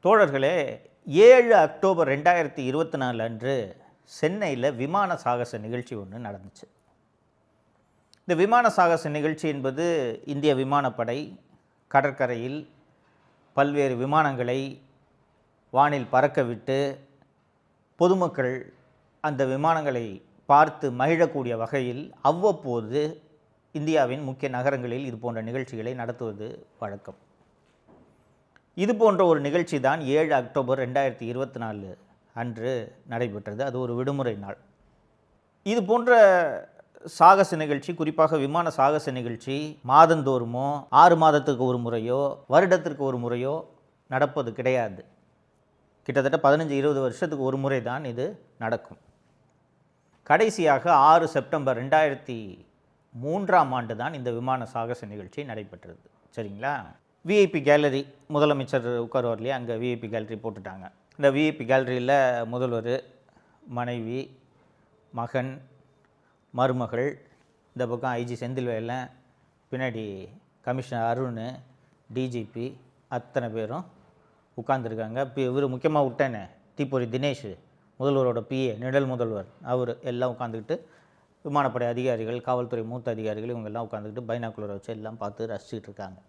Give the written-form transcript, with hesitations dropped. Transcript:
தோழர்களே, 7 அக்டோபர் 2024 அன்று சென்னையில் விமான சாகச நிகழ்ச்சி ஒன்று நடந்துச்சு. இந்த விமான சாகச நிகழ்ச்சி என்பது இந்திய விமானப்படை கடற்கரையில் பல்வேறு விமானங்களை வானில் பறக்க விட்டு பொதுமக்கள் அந்த விமானங்களை பார்த்து மகிழக்கூடிய வகையில் அவ்வப்போது இந்தியாவின் முக்கிய நகரங்களில் இது போன்ற நிகழ்ச்சிகளை நடத்துவது வழக்கம். இது போன்ற ஒரு நிகழ்ச்சி தான் 7 அக்டோபர் 2024 அன்று நடைபெற்றது. அது ஒரு விடுமுறை நாள். இது போன்ற சாகச நிகழ்ச்சி, குறிப்பாக விமான சாகச நிகழ்ச்சி மாதந்தோறுமோ 6 மாதத்துக்கு ஒரு முறையோ வருடத்திற்கு ஒரு முறையோ நடப்பது கிடையாது. கிட்டத்தட்ட 15-20 வருஷத்துக்கு ஒரு முறை தான் இது நடக்கும். கடைசியாக 6 செப்டம்பர் 2003ஆம் ஆண்டு தான் இந்த விமான சாகச நிகழ்ச்சி நடைபெற்றது. சரிங்களா? விஐபி கேலரி, முதலமைச்சர் உட்காருவார் இல்லையா, அங்கே விஐபி கேலரி போட்டுட்டாங்க. இந்த விஐபி கேலரியில் முதல்வர், மனைவி, மகன், மருமகள், இந்த பக்கம் ஐஜி செந்தில்வேலன், பின்னாடி கமிஷனர் அருண், டிஜிபி, அத்தனை பேரும் உட்கார்ந்துருக்காங்க. இப்போ இவர் முக்கியமாக விட்டேனே, தீப்பொறி தினேஷ், முதல்வரோட பிஏ, நிழல் முதல்வர், அவர் எல்லாம் உட்காந்துக்கிட்டு, விமானப்படை அதிகாரிகள், காவல்துறை மூத்த அதிகாரிகள், இவங்கெல்லாம் உட்காந்துக்கிட்டு பைனாக்குலரை வச்சு எல்லாம் பார்த்து ரசிச்சுட்டு இருக்காங்க.